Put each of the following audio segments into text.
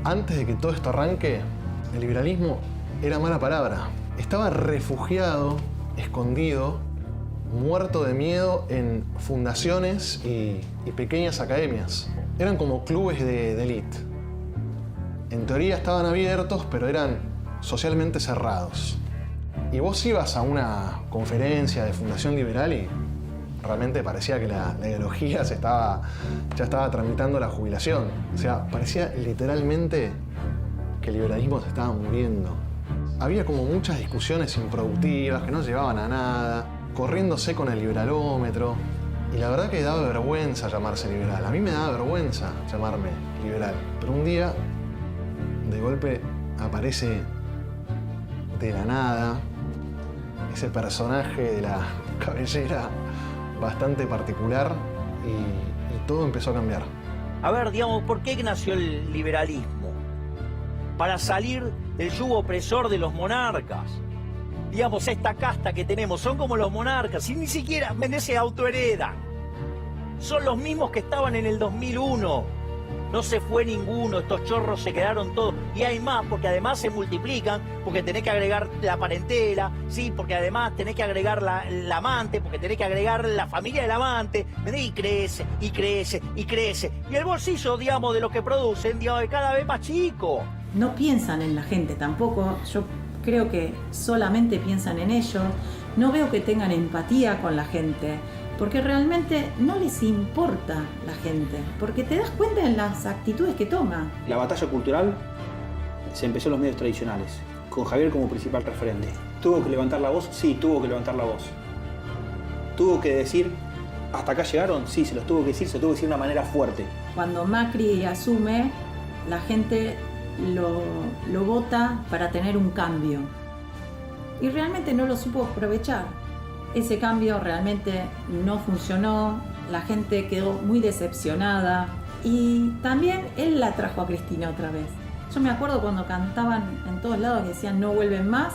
Antes de que todo esto arranque, el liberalismo era mala palabra. Estaba refugiado, escondido, muerto de miedo en fundaciones y pequeñas academias. Eran como clubes de élite. En teoría estaban abiertos, pero eran socialmente cerrados. Y vos ibas a una conferencia de Fundación Liberal y realmente parecía que la ideología ya estaba tramitando la jubilación. O sea, parecía literalmente que el liberalismo se estaba muriendo. Había como muchas discusiones improductivas que no llevaban a nada, corriéndose con el liberalómetro. Y la verdad que daba vergüenza llamarse liberal. A mí me daba vergüenza llamarme liberal. Pero un día, de golpe, aparece de la nada ese personaje de la cabellera bastante particular y todo empezó a cambiar. A ver, digamos, ¿por qué nació el liberalismo? Para salir del yugo opresor de los monarcas. Digamos, esta casta que tenemos son como los monarcas y ni siquiera se autoheredan. Son los mismos que estaban en el 2001. No se fue ninguno, estos chorros se quedaron todos. Y hay más, porque además se multiplican, porque tenés que agregar la parentela, sí, porque además tenés que agregar la amante, porque tenés que agregar la familia del amante, y crece, y crece, y crece. Y el bolsillo, digamos, de lo que producen, digamos, es cada vez más chico. No piensan en la gente tampoco, yo creo que solamente piensan en ellos. No veo que tengan empatía con la gente, porque realmente no les importa la gente, porque te das cuenta en las actitudes que toman. La batalla cultural se empezó en los medios tradicionales, con Javier como principal referente. ¿Tuvo que levantar la voz? Sí, tuvo que levantar la voz. ¿Tuvo que decir, hasta acá llegaron? Sí, se los tuvo que decir, se lo tuvo que decir de una manera fuerte. Cuando Macri asume, la gente lo vota para tener un cambio. Y realmente no lo supo aprovechar. Ese cambio realmente no funcionó, la gente quedó muy decepcionada y también él la trajo a Cristina otra vez. Yo me acuerdo cuando cantaban en todos lados y decían no vuelven más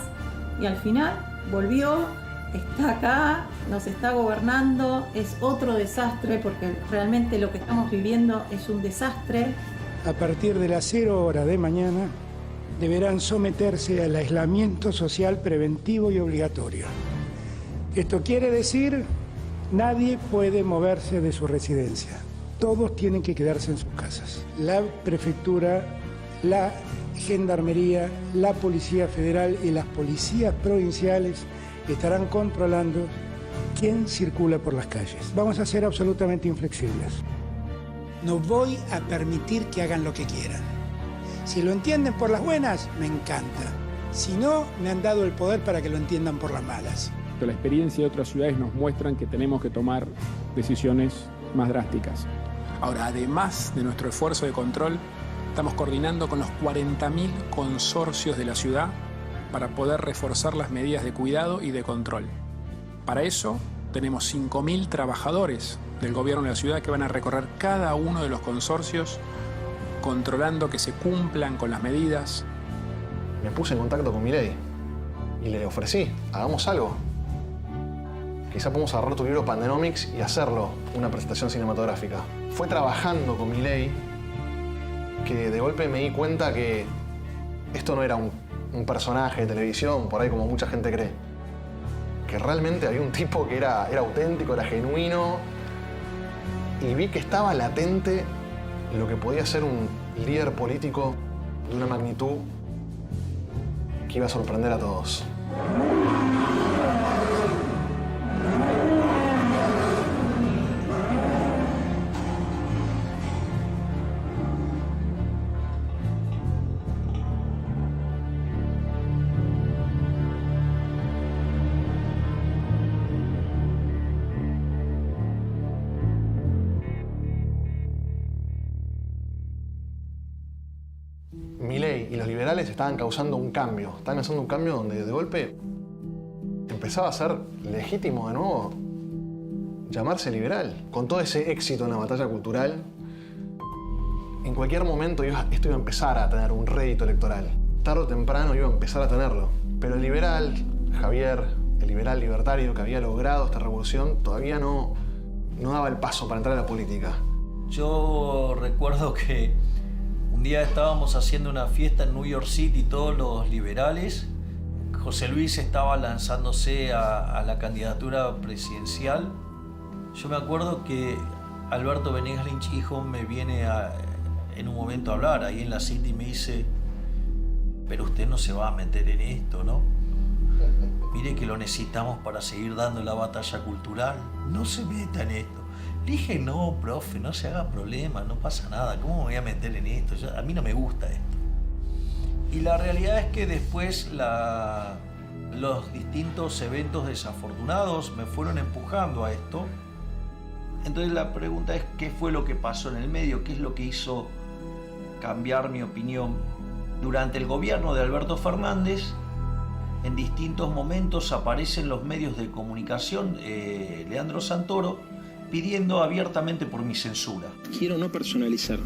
y al final volvió, está acá, nos está gobernando, es otro desastre porque realmente lo que estamos viviendo es un desastre. A partir de las 0 horas de mañana deberán someterse al aislamiento social preventivo y obligatorio. Esto quiere decir, nadie puede moverse de su residencia. Todos tienen que quedarse en sus casas. La prefectura, la gendarmería, la policía federal y las policías provinciales estarán controlando quién circula por las calles. Vamos a ser absolutamente inflexibles. No voy a permitir que hagan lo que quieran. Si lo entienden por las buenas, me encanta. Si no, me han dado el poder para que lo entiendan por las malas. La experiencia de otras ciudades nos muestran que tenemos que tomar decisiones más drásticas. Ahora, además de nuestro esfuerzo de control, estamos coordinando con los 40.000 consorcios de la ciudad para poder reforzar las medidas de cuidado y de control. Para eso, tenemos 5.000 trabajadores del gobierno de la ciudad que van a recorrer cada uno de los consorcios, controlando que se cumplan con las medidas. Me puse en contacto con Milei y le ofrecí, hagamos algo. Quizá podemos agarrar tu libro Pandenomics y hacerlo una presentación cinematográfica. Fue trabajando con Milei que de golpe me di cuenta que esto no era un personaje de televisión, por ahí como mucha gente cree. Que realmente había un tipo que era auténtico, era genuino. Y vi que estaba latente lo que podía ser un líder político de una magnitud que iba a sorprender a todos. Milei y los liberales estaban causando un cambio. Estaban haciendo un cambio donde de golpe empezaba a ser legítimo de nuevo llamarse liberal. Con todo ese éxito en la batalla cultural, en cualquier momento esto iba a empezar a tener un rédito electoral. Tarde o temprano iba a empezar a tenerlo. Pero el liberal, Javier, el liberal libertario que había logrado esta revolución, todavía no daba el paso para entrar a la política. Yo recuerdo que Un día estábamos haciendo una fiesta en New York City, todos los liberales. José Luis estaba lanzándose a la candidatura presidencial. Yo me acuerdo que Alberto Venegas Lynch, hijo, me viene en un momento a hablar ahí en la City y me dice: pero usted no se va a meter en esto, ¿no? Mire que lo necesitamos para seguir dando la batalla cultural. No se meta en esto. Le dije: no, profe, no se haga problema, no pasa nada. ¿Cómo me voy a meter en esto? A mí no me gusta esto. Y la realidad es que después los distintos eventos desafortunados me fueron empujando a esto. Entonces la pregunta es: ¿qué fue lo que pasó en el medio? ¿Qué es lo que hizo cambiar mi opinión? Durante el gobierno de Alberto Fernández, en distintos momentos aparecen los medios de comunicación, Leandro Santoro, pidiendo abiertamente por mi censura. Quiero no personalizar.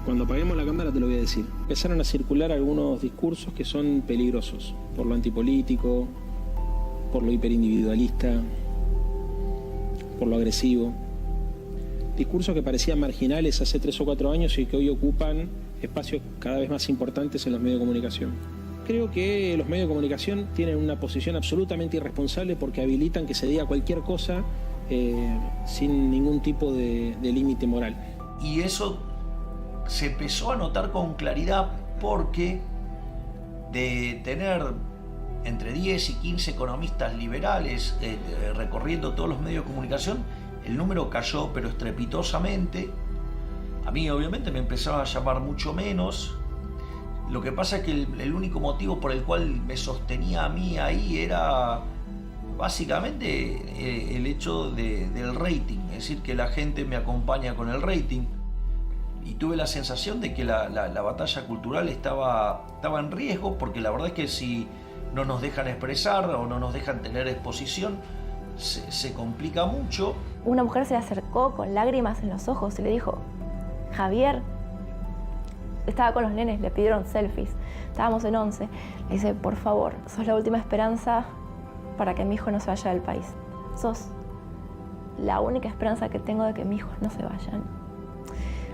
Cuando apaguemos la cámara te lo voy a decir. Empezaron a circular algunos discursos que son peligrosos, por lo antipolítico, por lo hiperindividualista, por lo agresivo. Discursos que parecían marginales hace 3 o 4 años y que hoy ocupan espacios cada vez más importantes en los medios de comunicación. Creo que los medios de comunicación tienen una posición absolutamente irresponsable porque habilitan que se diga cualquier cosa sin ningún tipo de límite moral. Y eso se empezó a notar con claridad porque de tener entre 10 y 15 economistas liberales recorriendo todos los medios de comunicación, el número cayó pero estrepitosamente. A mí obviamente me empezaba a llamar mucho menos. Lo que pasa es que el único motivo por el cual me sostenía a mí ahí era básicamente el hecho del rating, es decir, que la gente me acompaña con el rating. Y tuve la sensación de que la batalla cultural estaba en riesgo, porque la verdad es que si no nos dejan expresar o no nos dejan tener exposición, se complica mucho. Una mujer se le acercó con lágrimas en los ojos y le dijo: Javier, estaba con los nenes, le pidieron selfies, estábamos en 11, le dice: por favor, sos la última esperanza para que mi hijo no se vaya del país. Sos la única esperanza que tengo de que mis hijos no se vayan.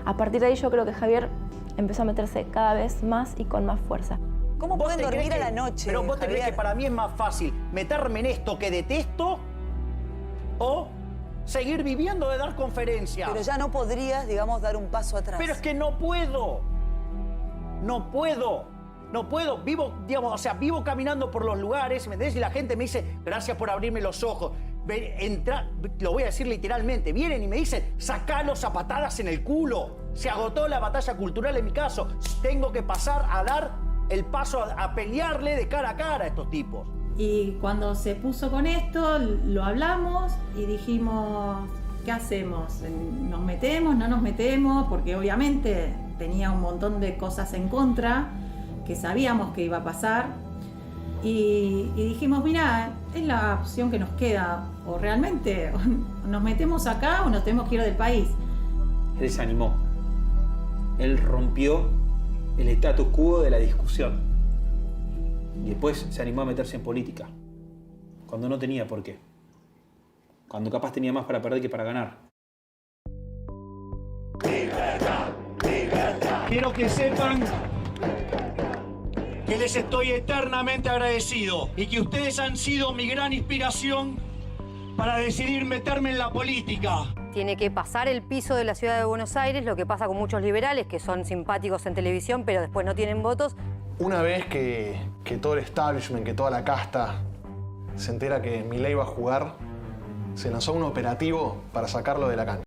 A partir de ahí yo creo que Javier empezó a meterse cada vez más y con más fuerza. ¿Cómo pueden dormir a la noche? Pero vos te Javier, crees que para mí es más fácil meterme en esto que detesto o seguir viviendo de dar conferencias. Pero ya no podrías, digamos, dar un paso atrás. Pero es que no puedo. No puedo. No puedo. Vivo, digamos, o sea, vivo caminando por los lugares, ¿me entendés? Y la gente me dice: gracias por abrirme los ojos. Lo voy a decir literalmente. Vienen y me dicen: sacalos a patadas en el culo. Se agotó la batalla cultural en mi caso. Tengo que pasar a dar el paso a pelearle de cara a cara a estos tipos. Y cuando se puso con esto, lo hablamos y dijimos: ¿qué hacemos? ¿Nos metemos? ¿No nos metemos? Porque obviamente tenía un montón de cosas en contra que sabíamos que iba a pasar. Y dijimos: mira, es la opción que nos queda. O realmente nos metemos acá o nos tenemos que ir del país. Él se animó. Él rompió el status quo de la discusión. Y después se animó a meterse en política. Cuando no tenía por qué. Cuando capaz tenía más para perder que para ganar. Quiero que sepan que les estoy eternamente agradecido y que ustedes han sido mi gran inspiración para decidir meterme en la política. Tiene que pasar el piso de la ciudad de Buenos Aires, lo que pasa con muchos liberales que son simpáticos en televisión, pero después no tienen votos. Una vez que todo el establishment, que toda la casta se entera que Milei va a jugar, se lanzó un operativo para sacarlo de la cancha.